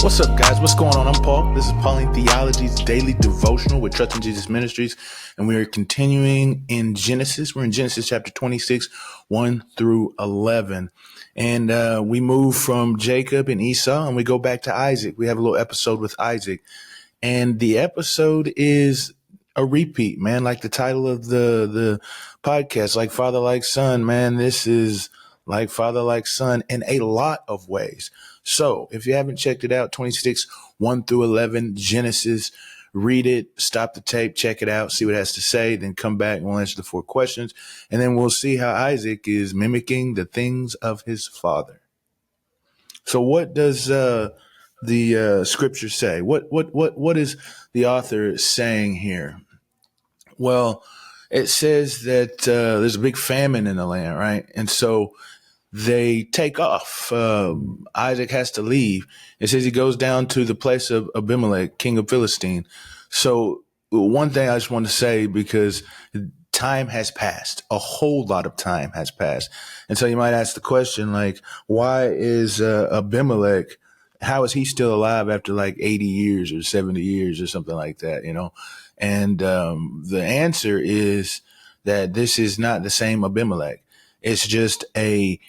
What's up, guys? What's going on? I'm Paul. This is Pauline Theology's daily devotional with Trust in Jesus Ministries, and we are continuing in Genesis. We're in Genesis chapter 26, 1 through 11. And we move from Jacob and Esau, and we go back to Isaac. We have a little episode with Isaac, and the episode is a repeat, man, like the title of the podcast, like Father, like Son, man. This is like Father, like Son in a lot of ways. So if you haven't checked it out, 26, 1 through 11, Genesis, read it, stop the tape, check it out, see what it has to say, then come back and we'll answer the 4 questions. And then we'll see how Isaac is mimicking the things of his father. So what does the scripture say? What is the author saying here? Well, it says that there's a big famine in the land, right? And so they take off. Isaac has to leave. It says he goes down to the place of Abimelech, king of Philistine. So one thing I just want to say, because time has passed, a whole lot of time has passed. And so you might ask the question, like, why is Abimelech, how is he still alive after like 80 years or 70 years or something like that, you know? And the answer is that this is not the same Abimelech. It's just a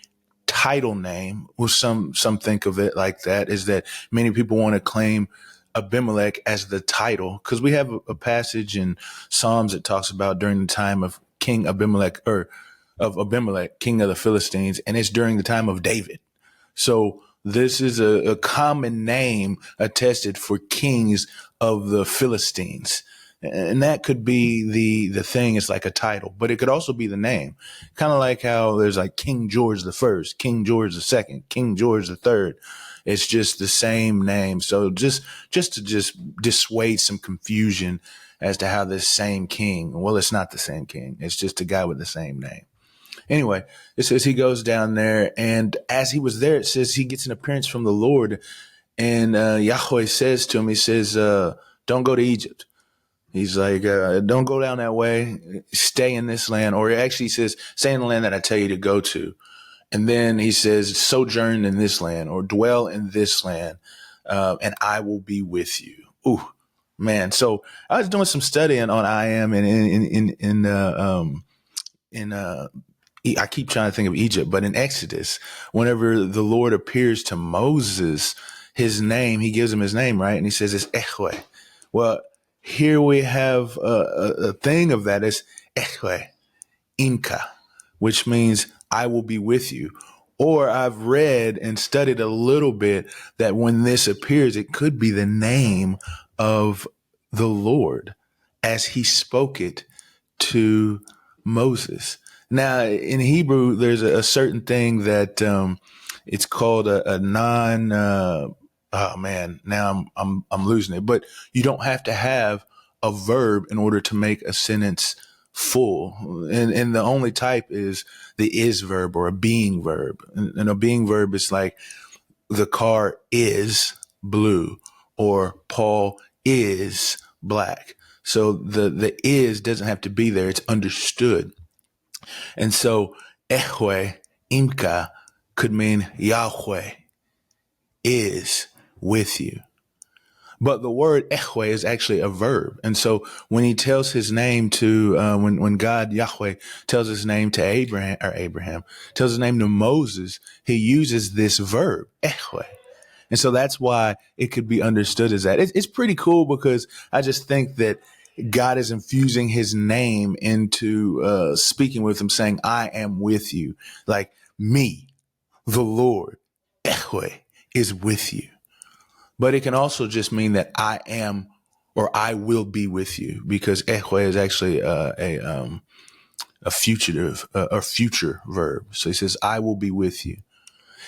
title name, or some think of it like that, is that many people want to claim Abimelech as the title, because we have a passage in Psalms that talks about during the time of King Abimelech, or of Abimelech, king of the Philistines, and it's during the time of David. So this is a common name attested for kings of the Philistines. And that could be the thing. It's like a title, but it could also be the name. Kind of like how there's like King George the First, King George the Second, King George the Third. It's just the same name. So just to dissuade some confusion as to how this same king, well, it's not the same king. It's just a guy with the same name. Anyway, it says he goes down there, and as he was there, it says he gets an appearance from the Lord, and Yahweh says to him, he says, don't go to Egypt. He's like, don't go down that way. Stay in this land. Or actually he says, stay in the land that I tell you to go to. And then he says, sojourn in this land, or dwell in this land, and I will be with you. Ooh, man. So I was doing some studying on I am, and I keep trying to think of Egypt, but in Exodus, whenever the Lord appears to Moses, his name, he gives him his name, right? And he says it's Ehwe. Well, here we have a thing of that is Ehwe, Inca, which means I will be with you. Or I've read and studied a little bit that when this appears, it could be the name of the Lord as he spoke it to Moses. Now, in Hebrew, there's a certain thing that it's called a non. Oh man, now I'm losing it. But you don't have to have a verb in order to make a sentence full, and the only type is the is verb, or a being verb. And a being verb is like the car is blue, or Paul is black. So the is doesn't have to be there. It's understood. And so Ehwe, Imka, could mean Yahweh is with you. But the word Ehwe is actually a verb. And so when he tells his name to, when God, Yahweh, tells his name to Abraham, tells his name to Moses, he uses this verb, Ehwe. And so that's why it could be understood as that. It's pretty cool, because I just think that God is infusing his name into speaking with him, saying, I am with you. Like me, the Lord, Ehwe, is with you. But it can also just mean that I am, or I will be with you, because Ehwe is actually a future verb. So he says, I will be with you.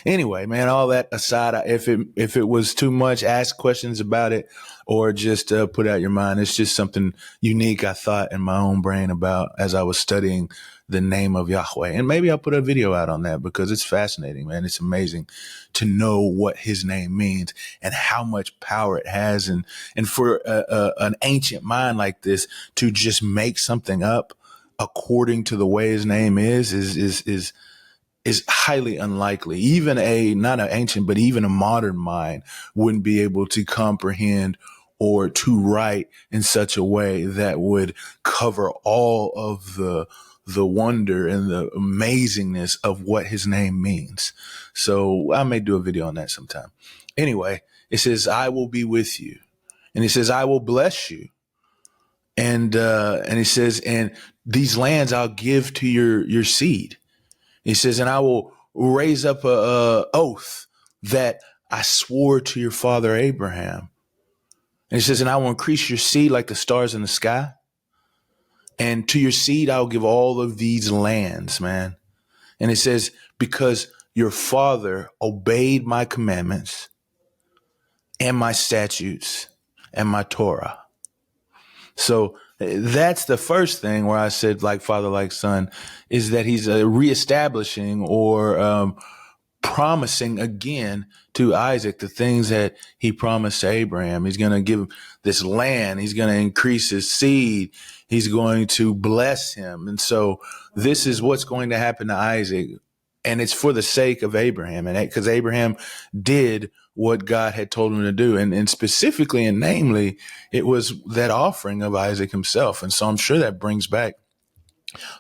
Anyway, man, all that aside, if it was too much, ask questions about it, or just put out your mind. It's just something unique I thought in my own brain about as I was studying the name of Yahweh. And maybe I'll put a video out on that, because it's fascinating, man. It's amazing to know what his name means and how much power it has. And for an ancient mind like this to just make something up according to the way his name is is highly unlikely. Even not an ancient, but even a modern mind wouldn't be able to comprehend or to write in such a way that would cover all of the wonder and the amazingness of what his name means. So I may do a video on that sometime. Anyway, it says, I will be with you. And he says, I will bless you. And he says, and these lands I'll give to your seed. He says, and I will raise up a oath that I swore to your father Abraham. And he says, and I will increase your seed like the stars in the sky. And to your seed, I'll give all of these lands, man. And it says, because your father obeyed my commandments and my statutes and my Torah. So that's the first thing where I said, like father, like son, is that he's reestablishing or promising again to Isaac the things that he promised to Abraham. He's going to give this land. He's going to increase his seed. He's going to bless him. And so this is what's going to happen to Isaac. And it's for the sake of Abraham. And because Abraham did what God had told him to do. And specifically and namely, it was that offering of Isaac himself. And so I'm sure that brings back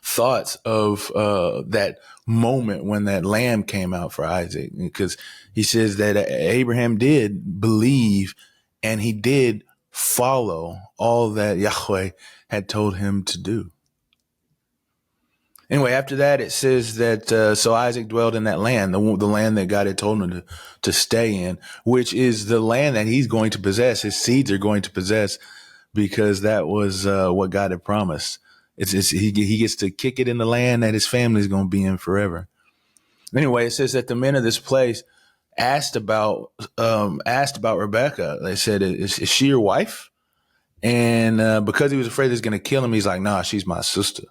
thoughts of that moment when that lamb came out for Isaac, because he says that Abraham did believe and he did follow all that Yahweh had told him to do. Anyway, after that, it says that so Isaac dwelled in that land, the land that God had told him to stay in, which is the land that he's going to possess. His seeds are going to possess, because that was what God had promised. He gets to kick it in the land that his family is going to be in forever. Anyway, it says that the men of this place asked about Rebecca. They said, "Is she your wife?" And because he was afraid he's going to kill him, he's like, "Nah, she's my sister."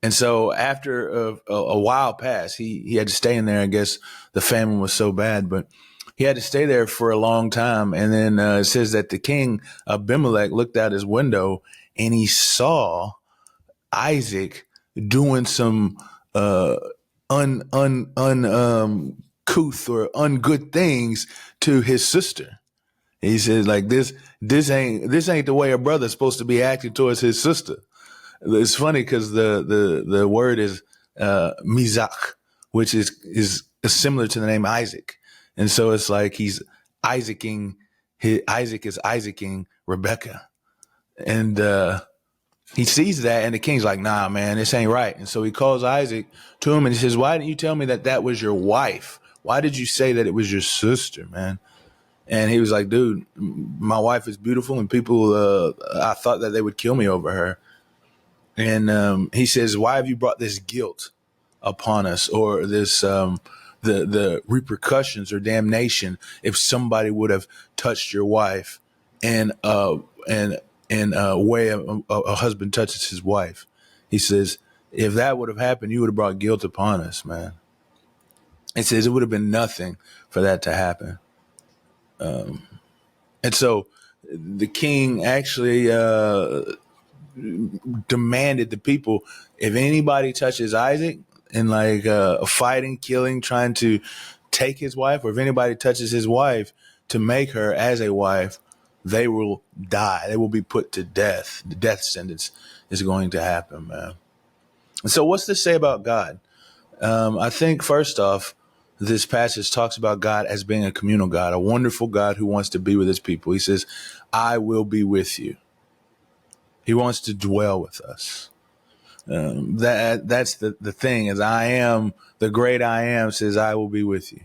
And so after a while passed, he had to stay in there. I guess the famine was so bad, but he had to stay there for a long time. And then it says that the king Abimelech looked out his window and he saw Isaac doing some uncouth or ungood things to his sister. He says, like, this ain't the way a brother's supposed to be acting towards his sister. It's funny because the word is mizach, which is similar to the name Isaac, and so it's like he's Isaac is Isaacing Rebecca, and he sees that, and the king's like, "Nah, man, this ain't right." And so he calls Isaac to him, and he says, "Why didn't you tell me that was your wife? Why did you say that it was your sister, man?" And he was like, "Dude, my wife is beautiful, and people, I thought that they would kill me over her." And he says, "Why have you brought this guilt upon us, or this the repercussions or damnation if somebody would have touched your wife and way a husband touches his wife?" He says, "If that would have happened, you would have brought guilt upon us, man." He says it would have been nothing for that to happen. And so the king actually demanded the people, if anybody touches Isaac in like fighting, killing, trying to take his wife, or if anybody touches his wife to make her as a wife, they will die. They will be put to death. The death sentence is going to happen, man. And so what's this say about God? I think first off, this passage talks about God as being a communal God, a wonderful God who wants to be with his people. He says, "I will be with you." He wants to dwell with us. That's the thing, is I am the great I am says, "I will be with you."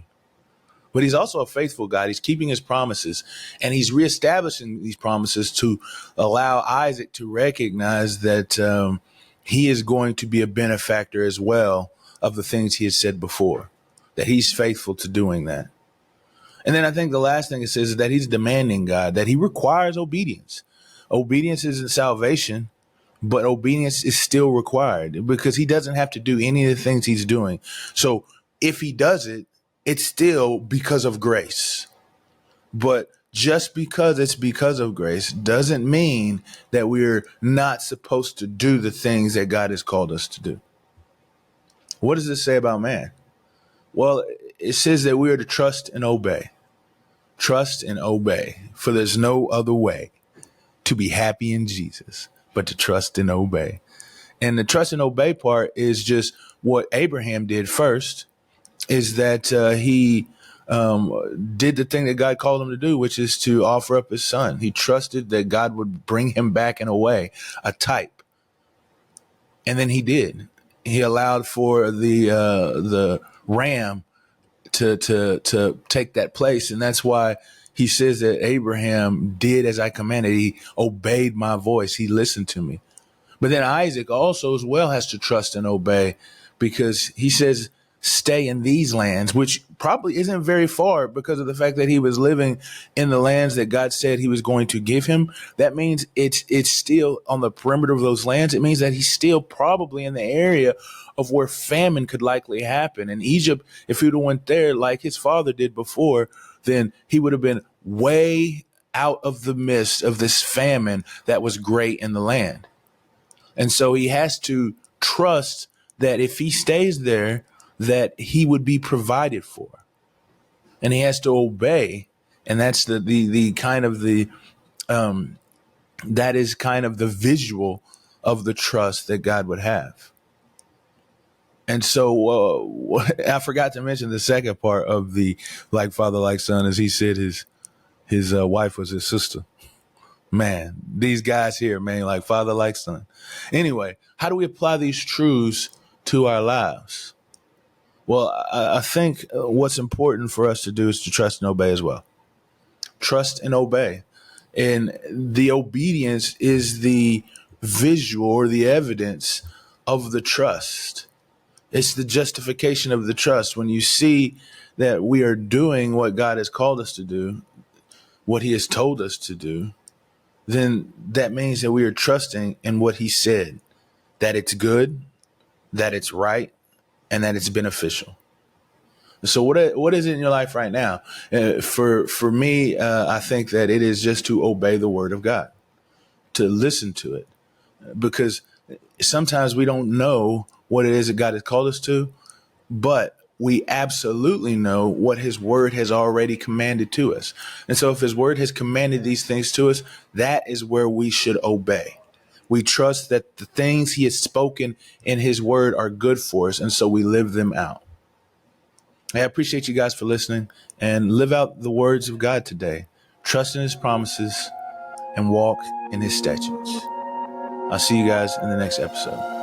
But he's also a faithful God. He's keeping his promises, and he's reestablishing these promises to allow Isaac to recognize that he is going to be a benefactor as well of the things he has said before, that he's faithful to doing that. And then I think the last thing it says is that he's demanding God, that he requires obedience. Obedience isn't salvation, but obedience is still required, because he doesn't have to do any of the things he's doing. So if he does it, it's still because of grace. But just because it's because of grace doesn't mean that we're not supposed to do the things that God has called us to do. What does this say about man? Well, it says that we are to trust and obey. Trust and obey. For there's no other way to be happy in Jesus but to trust and obey. And the trust and obey part is just what Abraham did first, is that he did the thing that God called him to do, which is to offer up his son. He trusted that God would bring him back in a way, a type. And then he did. He allowed for the ram to take that place. And that's why he says that Abraham did as I commanded. He obeyed my voice. He listened to me. But then Isaac also as well has to trust and obey, because he says, stay in these lands, which probably isn't very far because of the fact that he was living in the lands that God said he was going to give him. That means it's still on the perimeter of those lands. It means that he's still probably in the area of where famine could likely happen. In Egypt, if he would have went there like his father did before, then he would have been way out of the midst of this famine that was great in the land. And so he has to trust that if he stays there, that he would be provided for. And he has to obey. And that's the kind of that is kind of the visual of the trust that God would have. And so I forgot to mention the second part of the like father, like son, as he said his wife was his sister. Man, these guys here, man, like father, like son. Anyway, how do we apply these truths to our lives? Well, I think what's important for us to do is to trust and obey as well. Trust and obey. And the obedience is the visual or the evidence of the trust. It's the justification of the trust. When you see that we are doing what God has called us to do, what he has told us to do, then that means that we are trusting in what he said, that it's good, that it's right, and that it's beneficial. So what is it in your life right now? For me, I think that it is just to obey the word of God, to listen to it, because sometimes we don't know what it is that God has called us to, but we absolutely know what his word has already commanded to us. And so if his word has commanded these things to us, that is where we should obey. We trust that the things he has spoken in his word are good for us, and so we live them out. I appreciate you guys for listening, and live out the words of God today. Trust in his promises and walk in his statutes. I'll see you guys in the next episode.